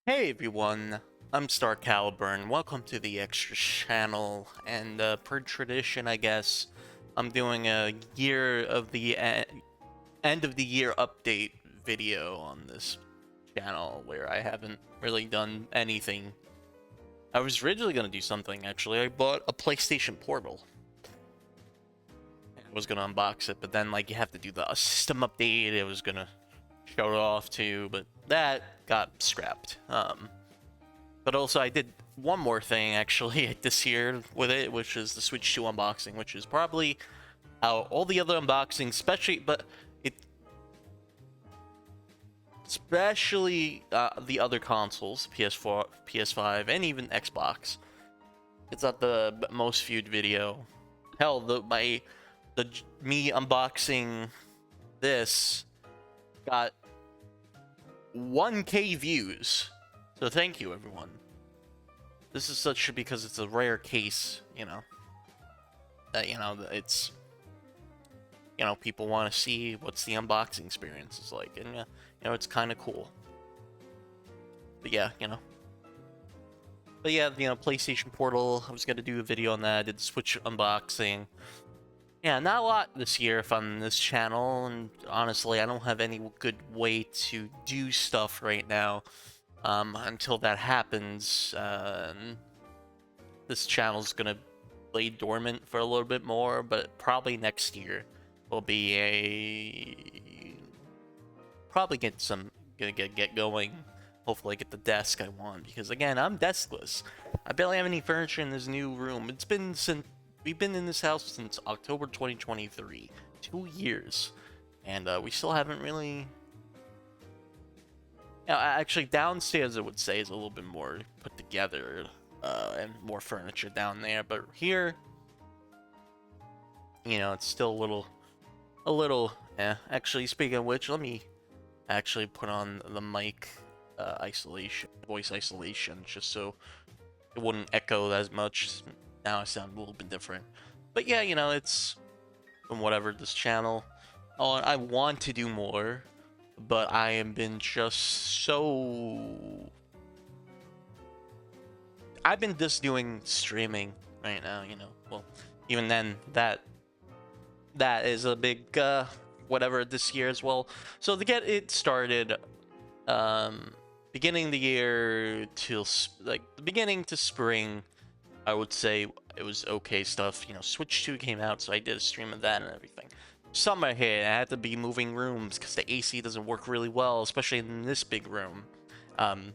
Hey everyone, I'm StarCaliburn. Welcome to the Extra channel, and per tradition, I guess, I'm doing a end of the year update video on this channel where I haven't really done anything. I was originally gonna do something actually. I bought a PlayStation Portal. I was gonna unbox it, but then like you have to do the system update. It was gonna show it off too, but that got scrapped. But also, I did one more thing actually this year with it, which is the Switch 2 unboxing, which is probably all the other unboxings, especially the other consoles, PS4, PS5, and even Xbox. It's not the most viewed video. Hell, me unboxing this got 1K views. So thank you, everyone. This is such because it's a rare case, that, it's, people want to see what's the unboxing experience is like, and, it's kind of cool. But yeah, PlayStation Portal, I was going to do a video on that. I did Switch unboxing. Yeah, not a lot this year on this channel, and honestly, I don't have any good way to do stuff right now. Until that happens, this channel's gonna lay dormant for a little bit more, but probably next year will be probably get going. Hopefully get the desk I want, because again, I'm deskless. I barely have any furniture in this new room. We've been in this house since October 2023, 2 years, and we still haven't really. Actually, downstairs I would say is a little bit more put together, and more furniture down there. But here, it's still a little. Actually, speaking of which, let me actually put on the mic voice isolation, just so it wouldn't echo as much. Now I sound a little bit different. But yeah, it's whatever this channel. Oh, I want to do more. But I have been just so. I've been just doing streaming right now, Well, even then, that is a big whatever this year as well. So to get it started, beginning the year till like the beginning to spring, I would say it was okay stuff. Switch 2 came out, so I did a stream of that and everything. Summer hit, I had to be moving rooms because the AC doesn't work really well, especially in this big room.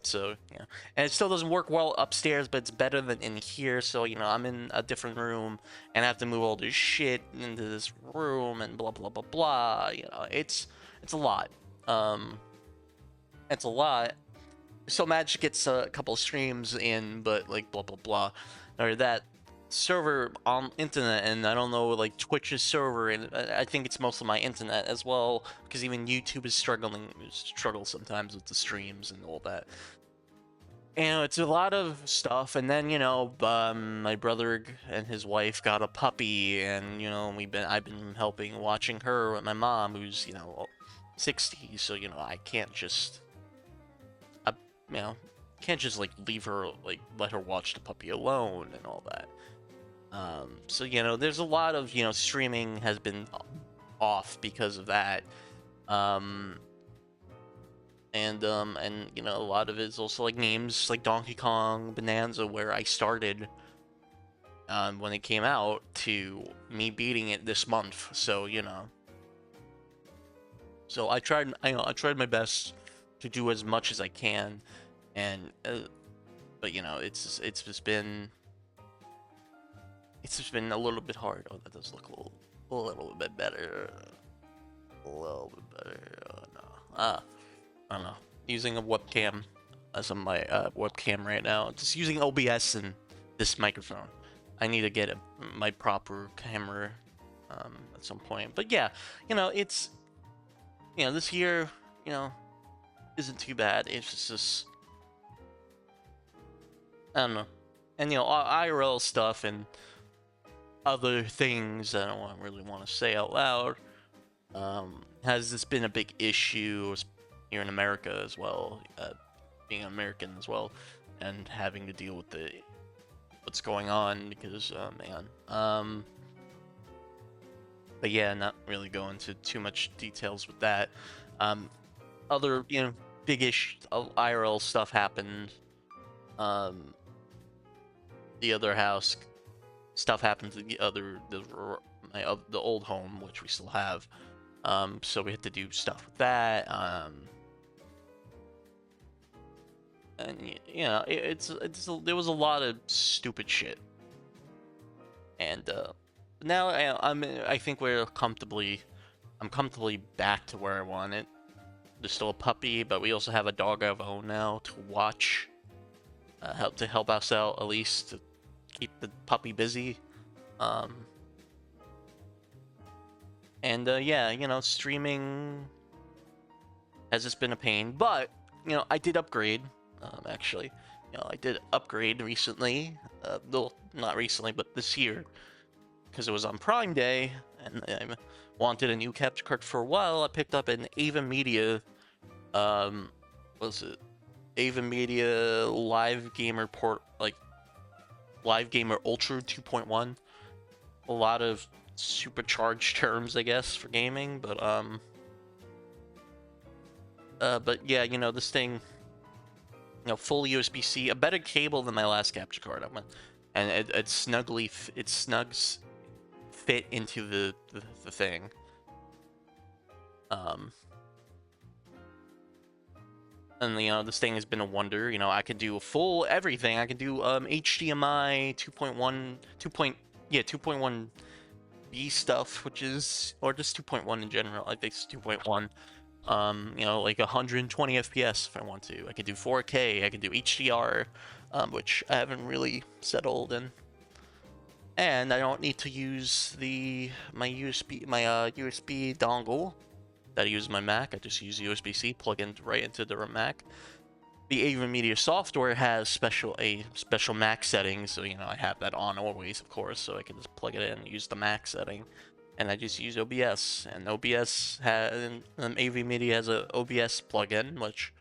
So, yeah. And it still doesn't work well upstairs, but it's better than in here, so, I'm in a different room, and I have to move all this shit into this room, and blah, blah, blah, blah. It's a lot. It's a lot. So Magic gets a couple streams in, but, like, blah, blah, blah. Or that server on internet, and I don't know, like Twitch's server, and I think it's mostly my internet as well, because even YouTube is struggle sometimes with the streams and all that. It's a lot of stuff, and then my brother and his wife got a puppy, and I've been helping watching her with my mom, who's 60, so I can't just like leave her, like let her watch the puppy alone and all that. So there's a lot of streaming has been off because of that, and a lot of it is also like games like Donkey Kong Bonanza, where I started when it came out, to me beating it this month. So so I tried my best to do as much as I can, and but it's just been a little bit hard. Oh, that does look a little bit better. A little bit better. Oh, no. I don't know. Using a webcam as my webcam right now. Just using OBS and this microphone. I need to get my proper camera at some point. But yeah, it's this year isn't too bad. It's just I don't know, and IRL stuff and other things I don't really want to say out loud. Has this been a big issue here in America as well? being American as well, and having to deal with what's going on because man. But yeah, not really go into too much details with that. Other big-ish IRL stuff happened. The other house stuff happened to the old home, which we still have. So we had to do stuff with that. And there was a lot of stupid shit. And now I think I'm comfortably back to where I want it. There's still a puppy, but we also have a dog of our own now to watch, help us out at least to keep the puppy busy. And yeah, streaming has just been a pain, but I did upgrade. Actually, I did upgrade recently. Well, not recently, but this year, because it was on Prime Day, and I wanted a new capture card for a while. I picked up an Ava Media, Ava Media Live Gamer Live Gamer Ultra 2.1. A lot of supercharged terms, I guess, for gaming, but yeah, this thing, full USB-C, a better cable than my last capture card. And it snugs fit into the thing. And this thing has been a wonder. I could do a full everything. I could do HDMI 2.1 B stuff, or just 2.1 in general. I think it's 2.1. Like 120 FPS if I want to. I could do 4K. I could do HDR, which I haven't really settled in. And I don't need to use my USB dongle that I use in my Mac. I just use USB-C, plug in right into the Mac. The Ava Media software has special special Mac settings, so I have that on always, of course, so I can just plug it in and use the Mac setting. And I just use OBS, and OBS AV Media has a OBS plugin, which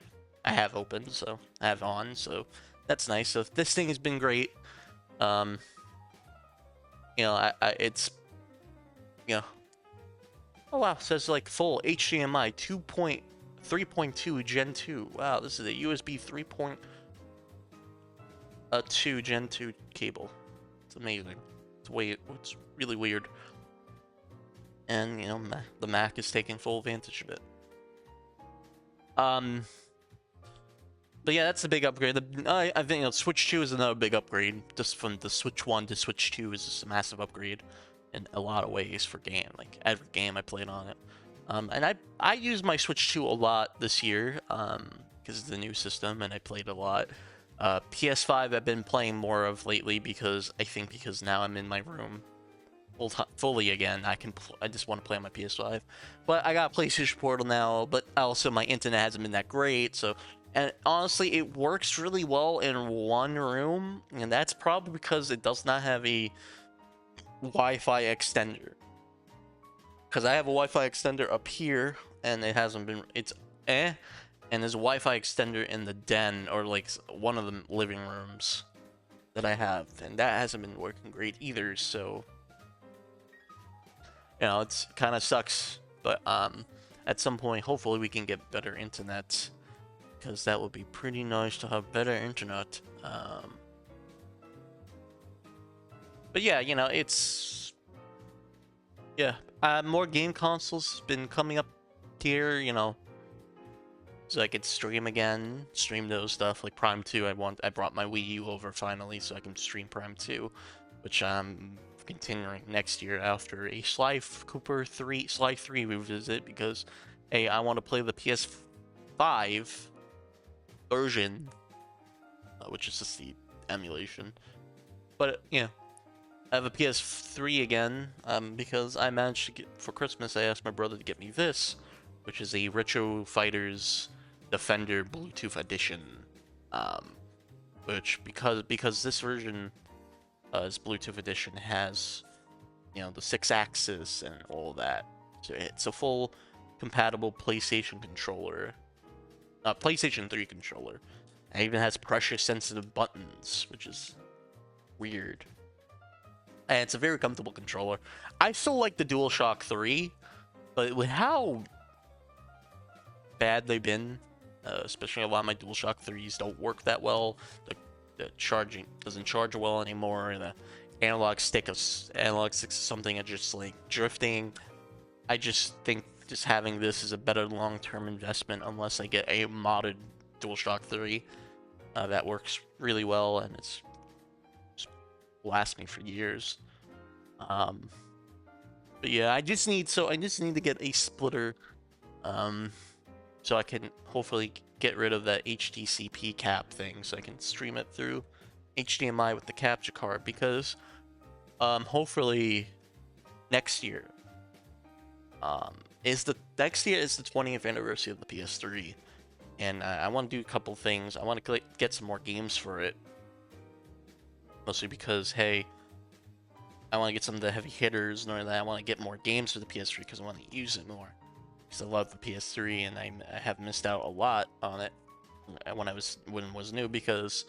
I have open, so I have on, so that's nice. So this thing has been great. It's oh wow, it says like full HDMI 3.2 Gen 2. Wow, this is a USB 3.2 Gen 2 cable. It's amazing. It's really weird. And the Mac is taking full advantage of it. But yeah, that's a big upgrade. I think Switch 2 is another big upgrade. Just from the Switch 1 to Switch 2 is just a massive upgrade in a lot of ways for game. Like every game I played on it. And I used my Switch 2 a lot this year because it's the new system, and I played a lot. PS5 I've been playing more of lately because now I'm in my room fully again. I just want to play on my PS5. But I got PlayStation Portal now, but also my internet hasn't been that great, so. And honestly, it works really well in one room, and that's probably because it does not have a Wi-Fi extender. Because I have a Wi-Fi extender up here, and it hasn't been. And there's a Wi-Fi extender in the den, or like one of the living rooms that I have, and that hasn't been working great either. So, it's kind of sucks. But at some point, hopefully, we can get better internet. Because that would be pretty nice to have better internet. But yeah, it's. Yeah, more game consoles been coming up here, so I could stream again, stream those stuff like Prime 2. I brought my Wii U over finally, so I can stream Prime 2, which I'm continuing next year after a Sly 3 revisit, because hey, I want to play the PS5 version, which is just the emulation. But I have a PS3 again, because I managed to get, for Christmas, I asked my brother to get me this, which is a Retro Fighters Defender Bluetooth edition, which because this version, this Bluetooth edition has, the 6-axis and all that, so it's a full compatible PlayStation controller. PlayStation 3 controller. It even has pressure-sensitive buttons, which is weird. And it's a very comfortable controller. I still like the DualShock 3, but with how bad they've been, especially a lot of my DualShock 3s don't work that well. The charging doesn't charge well anymore. And the analog sticks is something that's just like drifting. I just think just having this is a better long-term investment unless I get a modded DualShock 3 that works really well and it's last me for years. But yeah, I just need to get a splitter, so I can hopefully get rid of that HDCP cap thing, so I can stream it through HDMI with the capture card, because hopefully next year is the 20th anniversary of the PS3, and I want to do a couple things. I want to get some more games for it, mostly because, hey, I want to get some of the heavy hitters and all that. I want to get more games for the PS3 because I want to use it more. Because I love the PS3 and I have missed out a lot on it when it was new, because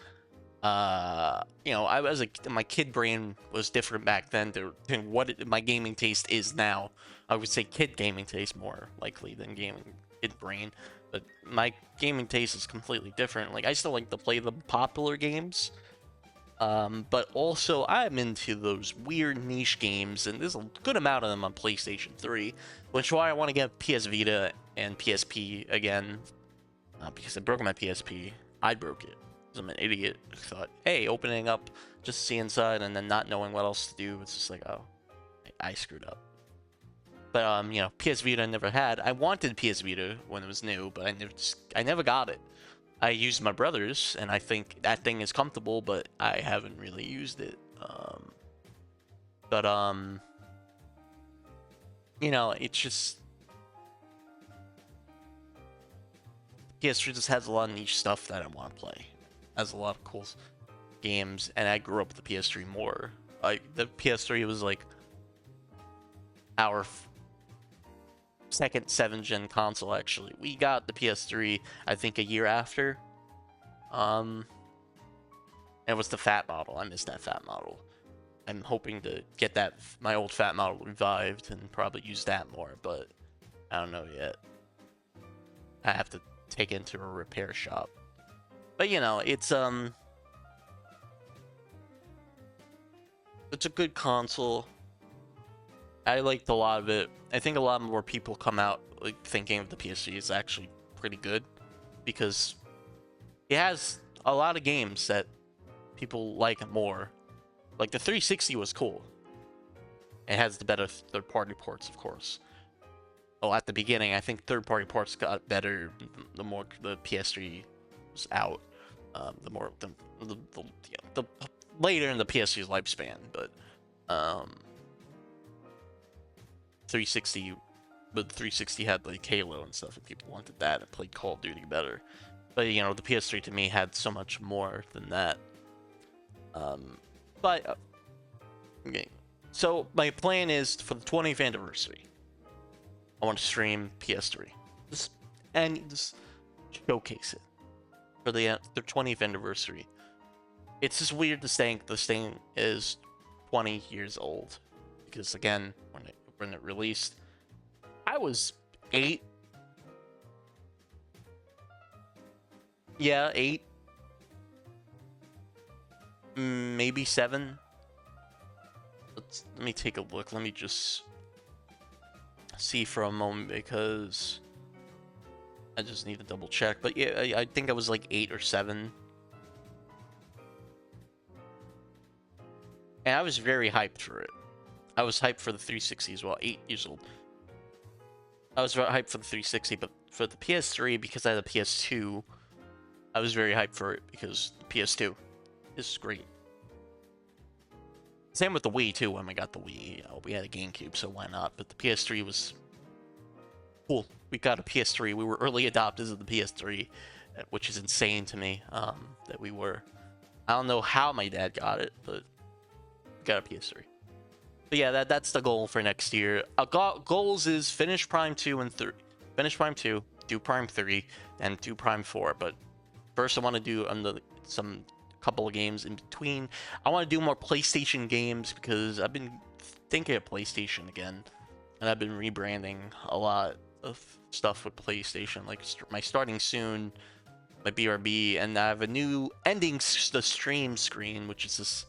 you know, my kid brain was different back then than what my gaming taste is now. I would say kid gaming taste more likely than gaming kid brain, but my gaming taste is completely different. Like, I still like to play the popular games. But also I'm into those weird niche games, and there's a good amount of them on PlayStation 3, which is why I want to get PS Vita and PSP again, because I broke my PSP. I broke it because I'm an idiot. I thought, hey, opening up just to see inside and then not knowing what else to do, it's just like, oh, I screwed up. But you know, PS Vita I never had. I wanted PS Vita when it was new, but I never got it. I used my brother's, and I think that thing is comfortable, but I haven't really used it. You know, it's just PS3 just has a lot of niche stuff that I want to play. Has a lot of cool games, and I grew up with the PS3 more. The PS3 was like our second 7th gen console, actually. We got the PS3 I think a year after. It was the fat model. I missed that fat model. I'm hoping to get my old fat model revived and probably use that more, but I don't know yet. I have to take it into a repair shop. But you know, it's a good console. I liked a lot of it. I think a lot more people come out like thinking of the PS3 is actually pretty good, because it has a lot of games that people like more. Like the 360 was cool. It has the better third-party ports, of course. Oh, at the beginning, I think third-party ports got better the more the PS3 was out. The more the later in the PS3's lifespan, but 360, but 360 had like Halo and stuff, and people wanted that and played Call of Duty better. But you know, the PS3 to me had so much more than that. Okay. So my plan is for the 20th anniversary, I want to stream PS3, just showcase it for the 20th anniversary. It's just weird to think this thing is 20 years old, because again, when it released, I was 8. Yeah, 8. Maybe 7. Let me take a look. Let me just see for a moment, because I just need to double check. But yeah, I think I was like 8 or 7. And I was very hyped for it. I was hyped for the 360 as well, 8 years old. I was very hyped for the 360, but for the PS3, because I had a PS2, I was very hyped for it, because the PS2 is great. Same with the Wii, too, when we got the Wii. You know, we had a GameCube, so why not? But the PS3 was cool. We got a PS3. We were early adopters of the PS3, which is insane to me, that we were. I don't know how my dad got it, but we got a PS3. But yeah, that's the goal for next year. Goals is finish Prime 2 and 3. Finish Prime 2, do Prime 3, and do Prime 4. But First, I want to do some couple of games in between. I want to do more PlayStation games because I've been thinking of PlayStation again, and I've been rebranding a lot of stuff with PlayStation, like my starting soon, my BRB, and I have a new ending the stream screen, which is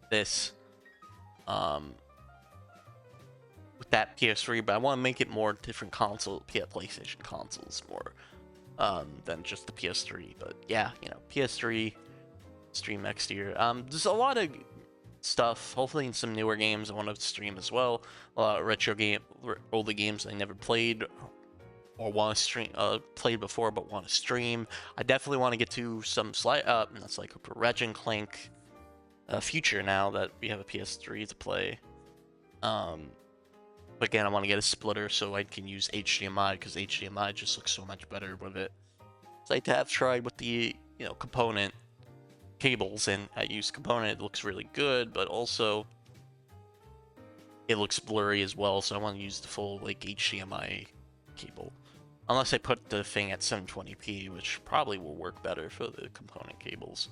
this with that PS3, but I want to make it more different PlayStation consoles more than just the PS3. But yeah, you know, PS3 stream next year. There's a lot of stuff, hopefully some newer games I want to stream as well. A lot of retro older games I never played or want to stream, played before but want to stream. I definitely want to get to some that's like Ratchet and Clank Future now that we have a PS3 to play. But again, I want to get a splitter so I can use HDMI, because HDMI just looks so much better with it. So I have tried with the, you know, component cables, and I use component. It looks really good, but also it looks blurry as well. So I want to use the full like HDMI cable, unless I put the thing at 720p, which probably will work better for the component cables.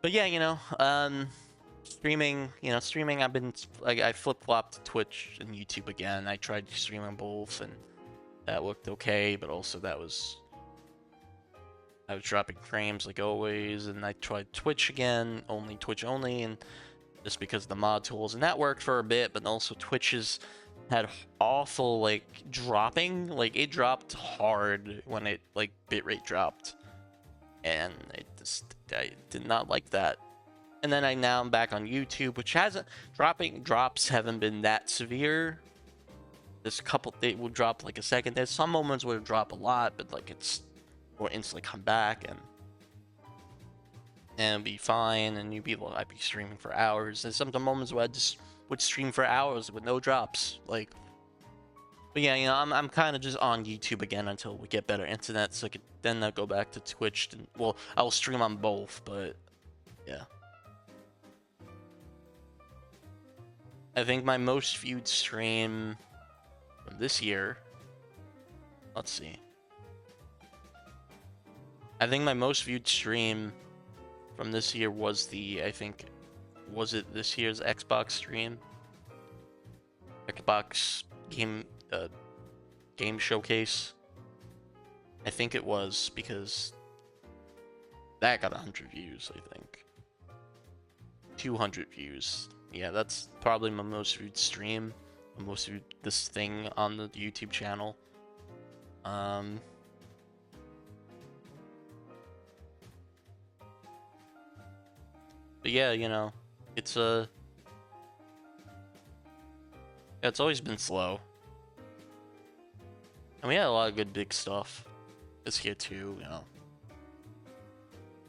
But yeah, you know, streaming, I've been, like, I flip-flopped to Twitch and YouTube again. I tried streaming both, and that looked okay, but also I was dropping frames like always, and I tried Twitch again, Twitch only, and just because of the mod tools, and that worked for a bit, but also Twitch's had awful, like, dropping, like, it dropped hard when it, like, bitrate dropped, and I did not like that. And then I'm back on YouTube, which drops haven't been that severe. There's a couple, they will drop like a second. There's some moments where it drop a lot, but like will instantly come back and be fine, and I'd be streaming for hours. There's some moments where I just would stream for hours with no drops, like. But yeah, you know, I'm kind of just on YouTube again until we get better internet, so I could then go back to Twitch. Well, I will stream on both, but yeah. I think my most viewed stream from this year, let's see. I think my most viewed stream from this year was was it this year's Xbox stream? Xbox game showcase. I think it was, because that got 100 views, I think. 200 views. Yeah, that's probably my most viewed stream, my most viewed this thing on the YouTube channel. But yeah, you know, it's always been slow. And we had a lot of good big stuff this year too, you know.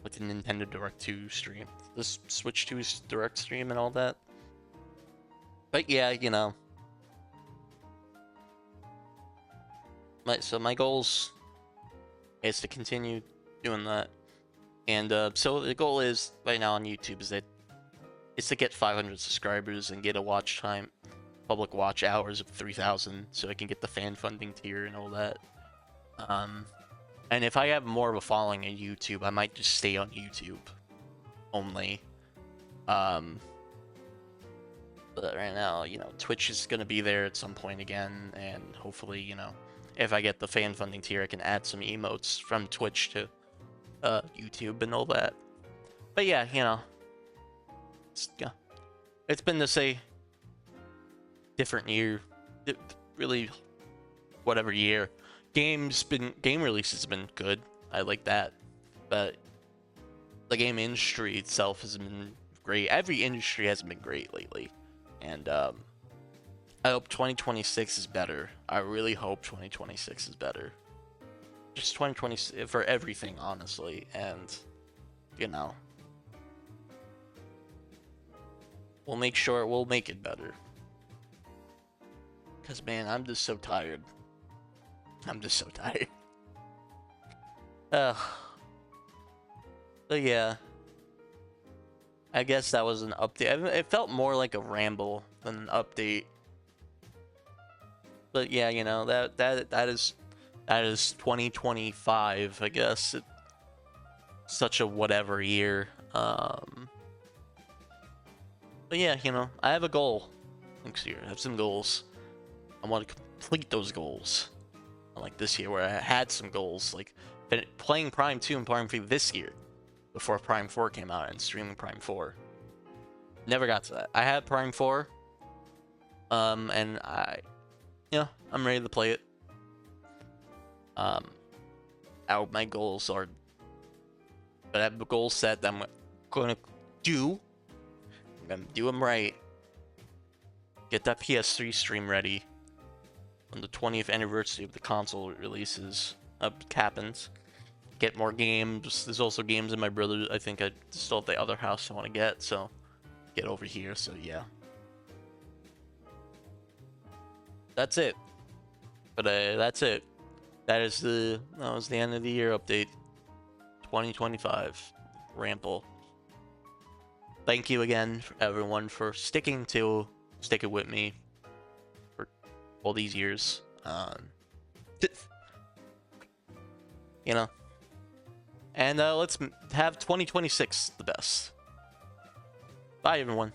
Like the Nintendo Direct 2 stream, the Switch 2 Direct stream and all that. But yeah, you know. So my goals is to continue doing that. And so the goal is, right now on YouTube, is to get 500 subscribers and get a watch time, public watch hours of 3,000, so I can get the fan funding tier and all that. And if I have more of a following on YouTube, I might just stay on YouTube only. But right now, you know, Twitch is gonna be there at some point again, and hopefully, you know, if I get the fan funding tier, I can add some emotes from Twitch to YouTube and all that. But yeah, you know, it's been this a different year, really, whatever year. Game releases have been good. I like that, but the game industry itself has been great. Every industry has been great lately, and I hope 2026 is better. I really hope 2026 is better. Just 2020 for everything, honestly, and you know, we'll make sure we'll make it better. Cause man, I'm just so tired. I'm just so tired. But yeah, I guess that was an update. It felt more like a ramble than an update. But yeah, you know, that is That is 2025, I guess. Such a whatever year. But yeah, you know, I have a goal next year. I have some goals. I want to complete those goals. Unlike this year, where I had some goals, like playing Prime 2 and Prime 3 this year, before Prime 4 came out, and streaming Prime 4. Never got to that. I had Prime 4, and I'm ready to play it. My goals are, but I have a goal set that I'm gonna do. I'm gonna do them right. Get that PS3 stream ready when the 20th anniversary of the console releases happens. Get more games. There's also games in my brother. I think I still have the other house I want to get, so get over here. So yeah, that's it. But that's it. That was the end of the year update. 2025 ramble. Thank you again, everyone, for sticking with me for all these years. You know, and let's have 2026 the best. Bye, everyone.